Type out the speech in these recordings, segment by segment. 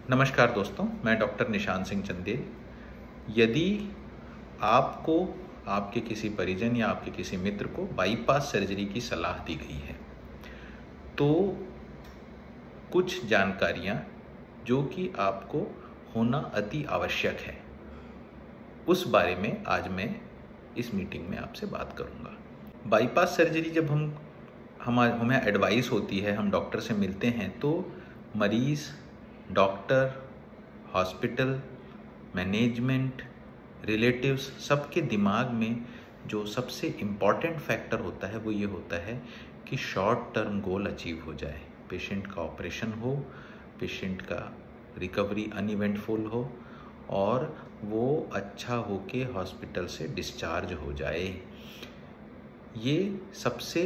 नमस्कार दोस्तों, मैं डॉक्टर निशान सिंह चंदेल। यदि आपको आपके किसी परिजन या आपके किसी मित्र को बाईपास सर्जरी की सलाह दी गई है तो कुछ जानकारियां जो कि आपको होना अति आवश्यक है, उस बारे में आज मैं इस मीटिंग में आपसे बात करूंगा। बाईपास सर्जरी जब हमें एडवाइस होती है, हम डॉक्टर से मिलते हैं, तो मरीज़, डॉक्टर, हॉस्पिटल, मैनेजमेंट, रिलेटिव्स, सबके दिमाग में जो सबसे इम्पॉर्टेंट फैक्टर होता है वो ये होता है कि शॉर्ट टर्म गोल अचीव हो जाए। पेशेंट का ऑपरेशन हो, पेशेंट का रिकवरी अनइवेंटफुल हो और वो अच्छा होके हॉस्पिटल से डिस्चार्ज हो जाए। ये सबसे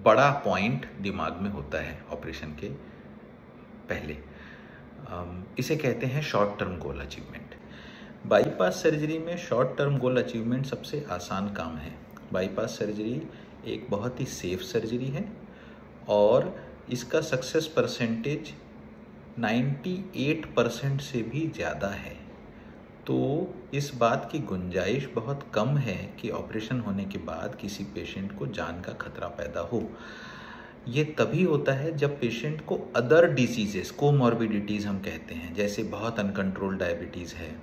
बड़ा पॉइंट दिमाग में होता है ऑपरेशन के पहले। इसे कहते हैं short term goal achievement. Bypass surgery में शॉर्ट टर्म गोल अचीवमेंट सबसे आसान काम है। बाईपास सर्जरी एक बहुत ही सेफ सर्जरी है और इसका सक्सेस परसेंटेज 98% से भी ज़्यादा है। तो इस बात की गुंजाइश बहुत कम है कि ऑपरेशन होने के बाद किसी पेशेंट को जान का खतरा पैदा हो। ये तभी होता है जब पेशेंट को अदर डिसीजेस, कोमॉर्बिडिटीज़ हम कहते हैं, जैसे बहुत अनकंट्रोल्ड डायबिटीज़ है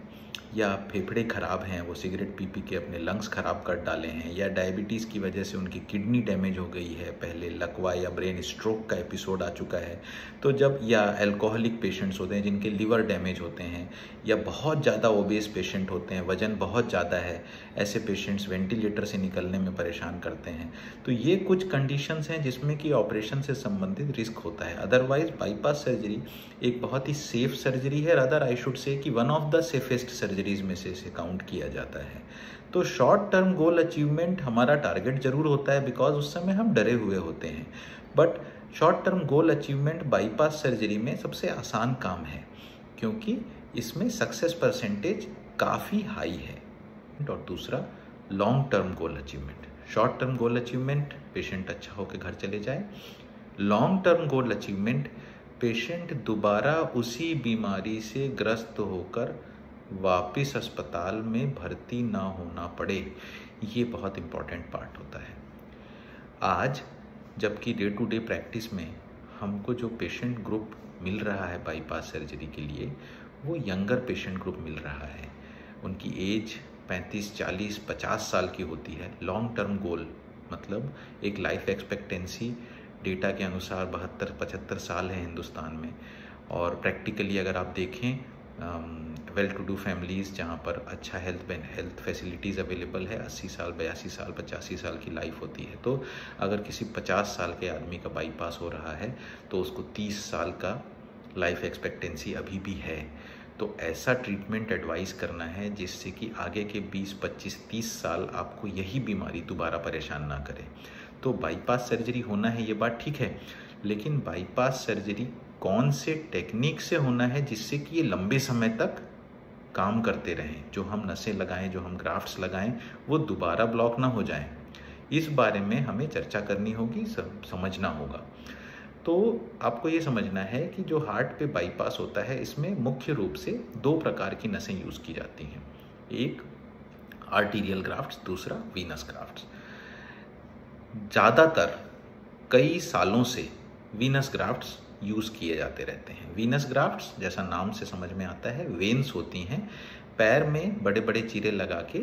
या फेफड़े ख़राब हैं, वो सिगरेट पी पी के अपने लंग्स ख़राब कर डाले हैं, या डायबिटीज़ की वजह से उनकी किडनी डैमेज हो गई है, पहले लकवा या ब्रेन स्ट्रोक का एपिसोड आ चुका है। तो जब, या अल्कोहलिक पेशेंट्स होते हैं जिनके लिवर डैमेज होते हैं, या बहुत ज़्यादा ओबेस पेशेंट होते हैं, वज़न बहुत ज़्यादा है, ऐसे पेशेंट्स वेंटिलेटर से निकलने में परेशान करते हैं। तो ये कुछ कंडीशंस हैं जिसमें कि ऑपरेशन से संबंधित रिस्क होता है। अदरवाइज बाईपास सर्जरी एक बहुत ही सेफ सर्जरी है। रादर आई शुड से कि one of the safest surgeries में से इसे काउंट किया जाता है। तो शॉर्ट टर्म गोल अचीवमेंट हमारा टारगेट जरूर होता है, बिकॉज उस समय हम डरे हुए होते हैं। But short term goal achievement bypass surgery में सबसे आसान काम है क्योंकि इसमें सक्सेस परसेंटेज काफ़ी हाई है। और दूसरा, long term goal achievement. Short term goal achievement, patient अच्छा होकर घर चले जाए। Long term goal achievement, patient दोबारा उसी बीमारी से ग्रस्त होकर वापस अस्पताल में भर्ती ना होना पड़े। ये बहुत इम्पॉर्टेंट पार्ट होता है। आज जबकि डे टू डे प्रैक्टिस में हमको जो पेशेंट ग्रुप मिल रहा है बाईपास सर्जरी के लिए, वो यंगर पेशेंट ग्रुप मिल रहा है। उनकी एज 35, 40, 50 साल की होती है। लॉन्ग टर्म गोल मतलब एक लाइफ एक्सपेक्टेंसी डेटा के अनुसार 72-75 साल है हिंदुस्तान में। और प्रैक्टिकली अगर आप देखें, वेल टू डू फैमिलीज़ जहाँ पर अच्छा हेल्थ फैसिलिटीज़ अवेलेबल है, 80 साल, 82 साल, 85 साल की लाइफ होती है। तो अगर किसी 50 साल के आदमी का बाईपास हो रहा है तो उसको 30 साल का लाइफ एक्सपेक्टेंसी अभी भी है। तो ऐसा ट्रीटमेंट एडवाइस करना है जिससे कि आगे के 20, 25, 30 साल आपको यही बीमारी दोबारा परेशान ना करे। तो बाईपास सर्जरी होना है, ये बात ठीक है, लेकिन बाईपास सर्जरी कौन से टेक्निक से होना है जिससे कि ये लंबे समय तक काम करते रहें, जो हम नसें लगाएं, जो हम ग्राफ्ट्स लगाएं, वो दोबारा ब्लॉक ना हो जाएं। इस बारे में हमें चर्चा करनी होगी, समझना होगा। तो आपको ये समझना है कि जो हार्ट पे बाईपास होता है, इसमें मुख्य रूप से 2 प्रकार की नसें यूज़ की जाती हैं। एक आर्टीरियल ग्राफ्ट्स, दूसरा वीनस ग्राफ्ट्स। ज़्यादातर कई सालों से वीनस ग्राफ्ट्स यूज़ किए जाते रहते हैं। वीनस ग्राफ्ट्स, जैसा नाम से समझ में आता है, वेन्स होती हैं। पैर में बड़े बड़े चीरे लगा के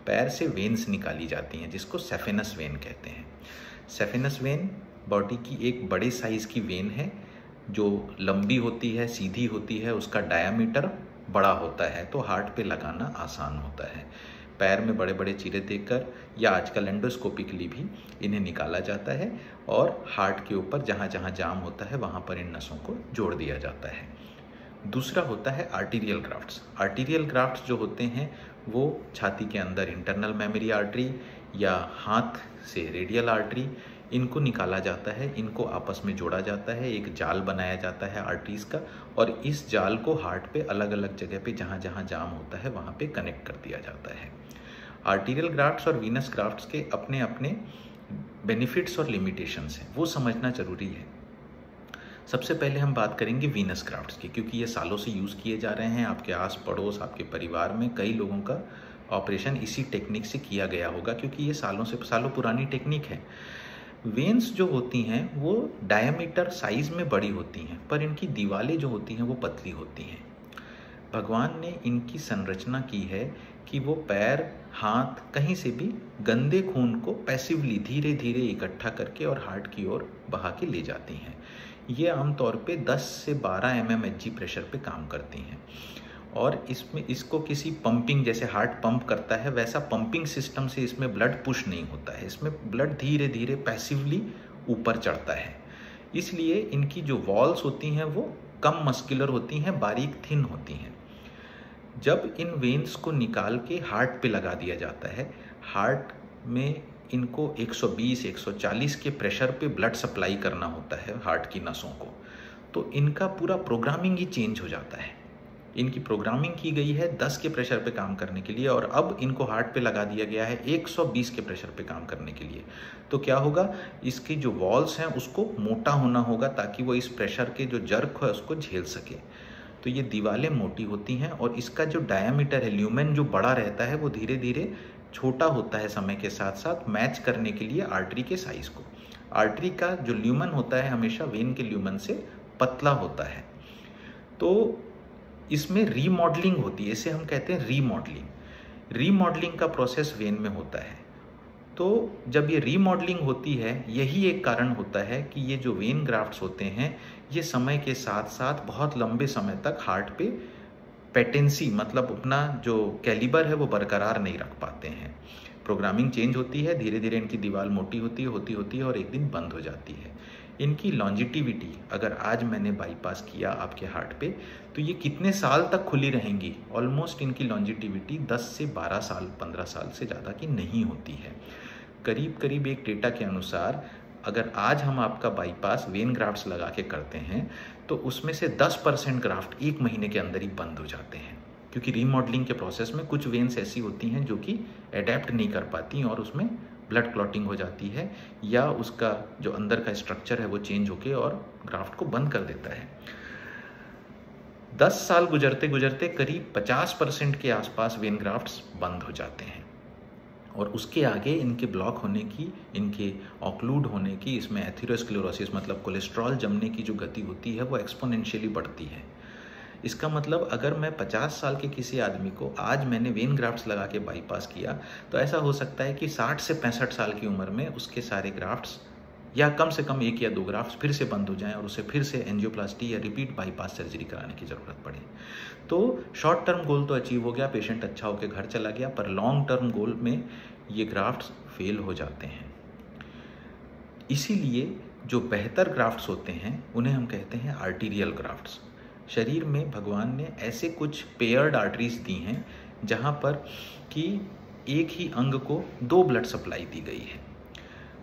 पैर से वेन्स निकाली जाती हैं, जिसको सेफेनस वेन कहते हैं। सेफेनस वेन बॉडी की एक बड़े साइज़ की वेन है जो लंबी होती है, सीधी होती है, उसका डायामीटर बड़ा होता है, तो हार्ट पे लगाना आसान होता है। पैर में बड़े बड़े चीरे देकर या आजकल एंडोस्कोपिकली भी इन्हें निकाला जाता है और हार्ट के ऊपर जहाँ जहाँ जाम होता है वहाँ पर इन नसों को जोड़ दिया जाता है। दूसरा होता है आर्टीरियल ग्राफ्ट्स। आर्टीरियल ग्राफ्ट्स जो होते हैं वो छाती के अंदर इंटरनल मेमोरी आर्टरी या हाथ से रेडियल आर्टरी, इनको निकाला जाता है, इनको आपस में जोड़ा जाता है, एक जाल बनाया जाता है आर्टरीज़ का, और इस जाल को हार्ट पे अलग अलग जगह पे जहाँ जहाँ जाम होता है वहाँ पे कनेक्ट कर दिया जाता है। आर्टीरियल ग्राफ्ट्स और वीनस ग्राफ्ट्स के अपने अपने बेनिफिट्स और लिमिटेशंस हैं, वो समझना ज़रूरी है। सबसे पहले हम बात करेंगे वीनस ग्राफ्ट्स की, क्योंकि ये सालों से यूज़ किए जा रहे हैं। आपके आस पड़ोस, आपके परिवार में कई लोगों का ऑपरेशन इसी टेक्निक से किया गया होगा, क्योंकि ये सालों पुरानी टेक्निक है। वेन्स जो होती हैं वो डायमीटर साइज में बड़ी होती हैं, पर इनकी दीवारें जो होती हैं वो पतली होती हैं। भगवान ने इनकी संरचना की है कि वो पैर, हाथ, कहीं से भी गंदे खून को पैसिवली धीरे धीरे इकट्ठा करके और हार्ट की ओर बहा के ले जाती हैं। ये आमतौर पे 10 से 12 mmHg प्रेशर पे काम करती हैं, और इसको किसी पंपिंग, जैसे हार्ट पंप करता है वैसा पंपिंग सिस्टम से इसमें ब्लड पुश नहीं होता है। इसमें ब्लड धीरे धीरे पैसिवली ऊपर चढ़ता है। इसलिए इनकी जो वॉल्स होती हैं वो कम मस्कुलर होती हैं, बारीक थिन होती हैं। जब इन वेन्स को निकाल के हार्ट पे लगा दिया जाता है, हार्ट में इनको 120-140 के प्रेशर पे ब्लड सप्लाई करना होता है हार्ट की नसों को, तो इनका पूरा प्रोग्रामिंग ही चेंज हो जाता है। इनकी प्रोग्रामिंग की गई है 10 के प्रेशर पे काम करने के लिए, और अब इनको हार्ट पे लगा दिया गया है 120 के प्रेशर पे काम करने के लिए। तो क्या होगा, इसकी जो वॉल्स हैं उसको मोटा होना होगा ताकि वो इस प्रेशर के जो जर्क है उसको झेल सके। तो ये दीवारें मोटी होती हैं, और इसका जो डायामीटर है, ल्यूमेन जो बड़ा रहता है, वो धीरे धीरे छोटा होता है समय के साथ साथ, मैच करने के लिए आर्टरी के साइज को। आर्टरी का जो ल्यूमेन होता है हमेशा वेन के ल्यूमेन से पतला होता है। तो इसमें रीमॉडलिंग होती है, इसे हम कहते हैं रीमॉडलिंग। रीमॉडलिंग का प्रोसेस वेन में होता है। तो जब ये रीमॉडलिंग होती है, यही एक कारण होता है कि ये जो वेन ग्राफ्ट्स होते हैं ये समय के साथ साथ बहुत लंबे समय तक हार्ट पे पेटेंसी, मतलब अपना जो कैलिबर है वो बरकरार नहीं रख पाते हैं। प्रोग्रामिंग चेंज होती है, धीरे धीरे इनकी दीवार मोटी होती है और एक दिन बंद हो जाती है। इनकी लॉन्जिटिविटी, अगर आज मैंने बाईपास किया आपके हार्ट पे, तो ये कितने साल तक खुली रहेंगी? ऑलमोस्ट इनकी लॉन्जिटिविटी 10 से 12 साल, 15 साल से ज़्यादा की नहीं होती है। करीब करीब एक डेटा के अनुसार अगर आज हम आपका बाईपास वेन ग्राफ्ट्स लगा के करते हैं तो उसमें से 10% ग्राफ्ट 1 महीने के अंदर ही बंद हो जाते हैं, क्योंकि रीमॉडलिंग के प्रोसेस में कुछ वेन्स ऐसी होती हैं जो कि अडेप्ट नहीं कर पाती और उसमें ब्लड क्लॉटिंग हो जाती है, या उसका जो अंदर का स्ट्रक्चर है वो चेंज होके और ग्राफ्ट को बंद कर देता है। 10 साल गुजरते गुजरते करीब 50% के आसपास वेन ग्राफ्ट्स बंद हो जाते हैं, और उसके आगे इनके ब्लॉक होने की, इनके ऑक्लूड होने की, इसमें एथेरोस्क्लेरोसिस मतलब कोलेस्ट्रॉल जमने की जो गति होती है वो एक्सपोनेंशियली बढ़ती है। इसका मतलब अगर मैं 50 साल के किसी आदमी को आज मैंने वेन ग्राफ्ट्स लगा के बाईपास किया, तो ऐसा हो सकता है कि 60 से 65 साल की उम्र में उसके सारे ग्राफ्ट्स, या कम से कम 1 या 2 ग्राफ्ट्स फिर से बंद हो जाएं और उसे फिर से एंजियोप्लास्टी या रिपीट बाईपास सर्जरी कराने की ज़रूरत पड़े। तो शॉर्ट टर्म गोल तो अचीव हो गया, पेशेंट अच्छा होकर घर चला गया, पर लॉन्ग टर्म गोल में ये ग्राफ्ट्स फेल हो जाते हैं। इसीलिए जो बेहतर ग्राफ्ट्स होते हैं उन्हें हम कहते हैं आर्टीरियल ग्राफ्ट्स। शरीर में भगवान ने ऐसे कुछ पेयर्ड आर्टरीज दी हैं जहाँ पर कि एक ही अंग को 2 ब्लड सप्लाई दी गई है।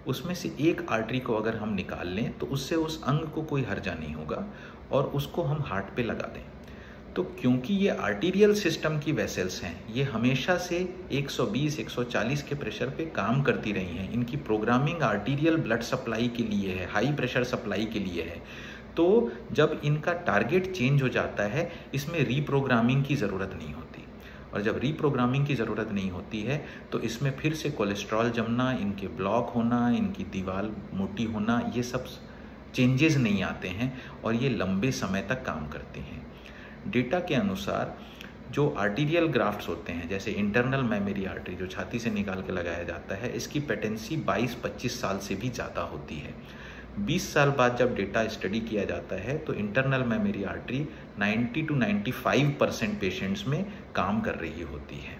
उसमें से एक आर्टरी को अगर हम निकाल लें तो उससे उस अंग को कोई हर्जा नहीं होगा, और उसको हम हार्ट पे लगा दें। तो क्योंकि ये आर्टीरियल सिस्टम की वेसल्स हैं, ये हमेशा से 120-140 के प्रेशर पे काम करती रही हैं। इनकी प्रोग्रामिंग आर्टीरियल ब्लड सप्लाई के लिए है, हाई प्रेशर सप्लाई के लिए है। तो जब इनका टारगेट चेंज हो जाता है, इसमें रीप्रोग्रामिंग की ज़रूरत नहीं होती, और जब रीप्रोग्रामिंग की ज़रूरत नहीं होती है तो इसमें फिर से कोलेस्ट्रॉल जमना, इनके ब्लॉक होना, इनकी दीवार मोटी होना, ये सब चेंजेस नहीं आते हैं, और ये लंबे समय तक काम करते हैं। डेटा के अनुसार जो आर्टीरियल ग्राफ्ट्स होते हैं, जैसे इंटरनल मेमोरी आर्टरी जो छाती से निकाल के लगाया जाता है, इसकी पेटेंसी 22-25 साल से भी ज़्यादा होती है। 20 साल बाद जब डेटा स्टडी किया जाता है तो internal memory artery 90 to 95% patients में काम कर रही होती है।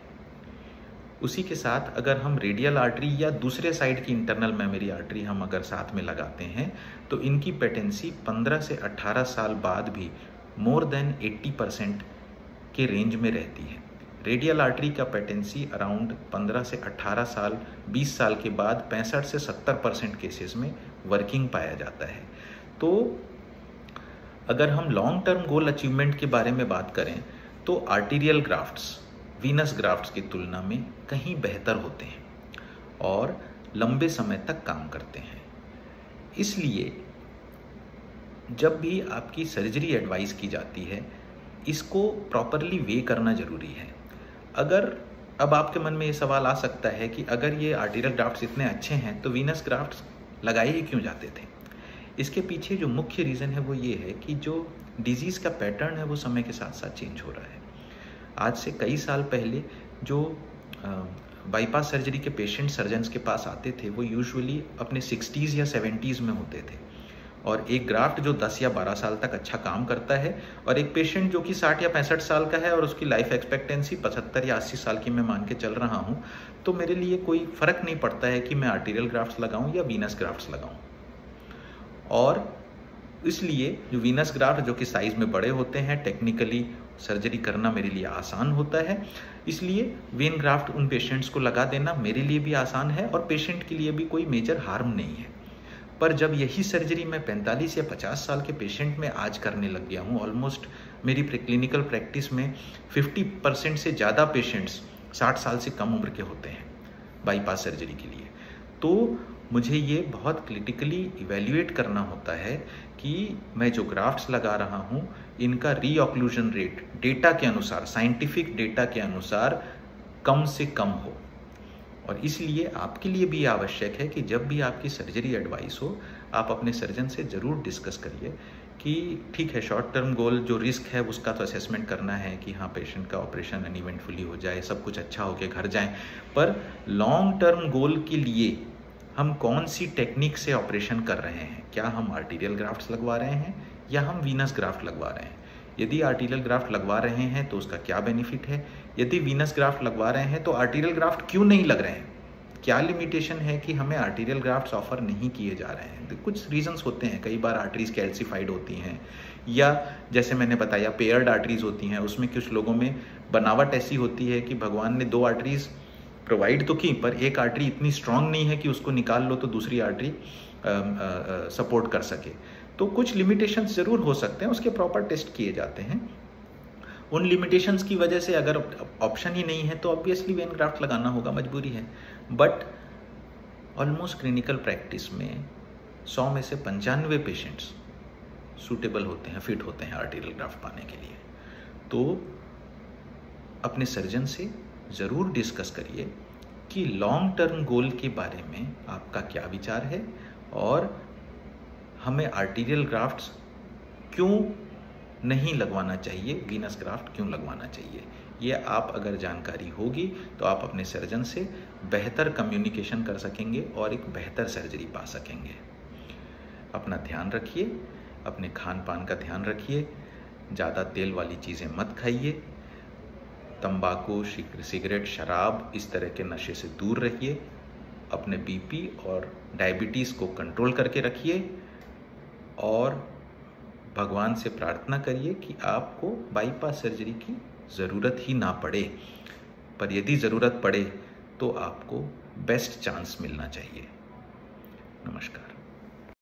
उसी के साथ अगर हम रेडियल आर्टरी या दूसरे साइड की इंटरनल मेमोरी आर्टरी हम अगर साथ में लगाते हैं तो इनकी पेटेंसी 15 से 18 साल बाद भी मोर देन 80% के रेंज में रहती है। रेडियल आर्टरी का पेटेंसी अराउंड 15 से 18 साल, 20 साल के बाद 65 से 70% केसेस में वर्किंग पाया जाता है। तो अगर हम लॉन्ग टर्म गोल अचीवमेंट के बारे में बात करें तो आर्टीरियल ग्राफ्ट्स वीनस ग्राफ्ट्स की तुलना में कहीं बेहतर होते हैं और लंबे समय तक काम करते हैं। इसलिए जब भी आपकी सर्जरी एडवाइस की जाती है, इसको प्रॉपरली वे करना ज़रूरी है। अगर अब आपके मन में ये सवाल आ सकता है कि अगर ये आर्टेरियल ग्राफ्ट्स इतने अच्छे हैं तो वीनस ग्राफ्ट्स लगाए ही क्यों जाते थे? इसके पीछे जो मुख्य रीज़न है वो ये है कि जो डिजीज़ का पैटर्न है वो समय के साथ साथ चेंज हो रहा है। आज से कई साल पहले जो बाईपास सर्जरी के पेशेंट सर्जन्स के पास आते थे वो यूजुअली अपने 60s या 70s में होते थे, और एक ग्राफ्ट जो 10 या 12 साल तक अच्छा काम करता है, और एक पेशेंट जो कि 60 या 65 साल का है और उसकी लाइफ एक्सपेक्टेंसी 75 या 80 साल की मैं मान के चल रहा हूँ, तो मेरे लिए कोई फ़र्क नहीं पड़ता है कि मैं आर्टेरियल ग्राफ्ट्स लगाऊँ या वीनस ग्राफ्ट्स लगाऊँ। और इसलिए जो वीनस ग्राफ्ट जो कि साइज़ में बड़े होते हैं, टेक्निकली सर्जरी करना मेरे लिए आसान होता है, इसलिए वेन ग्राफ्ट उन पेशेंट्स को लगा देना मेरे लिए भी आसान है और पेशेंट के लिए भी कोई मेजर हार्म नहीं है। पर जब यही सर्जरी मैं 45 या 50 साल के पेशेंट में आज करने लग गया हूँ, ऑलमोस्ट मेरी क्लिनिकल प्रैक्टिस में 50% से ज़्यादा पेशेंट्स 60 साल से कम उम्र के होते हैं बाईपास सर्जरी के लिए, तो मुझे ये बहुत क्रिटिकली इवैल्यूएट करना होता है कि मैं जो ग्राफ्ट्स लगा रहा हूँ इनका रीऑक्लूजन रेट डेटा के अनुसार, साइंटिफिक डेटा के अनुसार कम से कम हो। और इसलिए आपके लिए भी आवश्यक है कि जब भी आपकी सर्जरी एडवाइस हो, आप अपने सर्जन से ज़रूर डिस्कस करिए कि ठीक है, शॉर्ट टर्म गोल जो रिस्क है उसका तो असेसमेंट करना है कि हाँ पेशेंट का ऑपरेशन अनइवेंटफुली हो जाए, सब कुछ अच्छा होके घर जाएं, पर लॉन्ग टर्म गोल के लिए हम कौन सी टेक्निक से ऑपरेशन कर रहे हैं? क्या हम आर्टेरियल ग्राफ्ट्स लगवा रहे हैं या हम वीनस ग्राफ्ट लगवा रहे हैं? यदि आर्टेरियल ग्राफ्ट लगवा रहे हैं तो उसका क्या बेनिफिट है? यदि वीनस ग्राफ्ट लगवा रहे हैं तो आर्टेरियल ग्राफ्ट क्यों नहीं लग रहे हैं? क्या लिमिटेशन है कि हमें आर्टेरियल ग्राफ्ट्स ऑफर नहीं किए जा रहे हैं? कुछ रीजंस होते हैं, कई बार आर्टरीज कैल्सिफाइड होती हैं, या जैसे मैंने बताया पेयर्ड आर्टरीज होती हैं, उसमें कुछ लोगों में बनावट ऐसी होती है कि भगवान ने 2 आर्टरीज प्रोवाइड तो की, पर एक आर्टरी इतनी स्ट्रांग नहीं है कि उसको निकाल लो तो दूसरी आर्टरी सपोर्ट कर सके। तो कुछ लिमिटेशंस ज़रूर हो सकते हैं, उसके प्रॉपर टेस्ट किए जाते हैं। उन लिमिटेशंस की वजह से अगर ऑप्शन ही नहीं है तो ऑब्वियसली वेन ग्राफ्ट लगाना होगा, मजबूरी है। बट ऑलमोस्ट क्लिनिकल प्रैक्टिस में 100 में से 95 पेशेंट्स सूटेबल होते हैं, फिट होते हैं आर्टेरियल ग्राफ्ट पाने के लिए। तो अपने सर्जन से ज़रूर डिस्कस करिए कि लॉन्ग टर्म गोल के बारे में आपका क्या विचार है और हमें आर्टेरियल ग्राफ्ट्स क्यों नहीं लगवाना चाहिए, वीनस ग्राफ्ट क्यों लगवाना चाहिए। ये आप अगर जानकारी होगी तो आप अपने सर्जन से बेहतर कम्युनिकेशन कर सकेंगे और एक बेहतर सर्जरी पा सकेंगे। अपना ध्यान रखिए, अपने खान पान का ध्यान रखिए, ज़्यादा तेल वाली चीज़ें मत खाइए, तंबाकू, सिगरेट, शराब इस तरह के नशे से दूर रहिए, अपने बीपी और डायबिटीज़ को कंट्रोल करके रखिए और भगवान से प्रार्थना करिए कि आपको बाईपास सर्जरी की ज़रूरत ही ना पड़े, पर यदि ज़रूरत पड़े तो आपको बेस्ट चांस मिलना चाहिए। नमस्कार।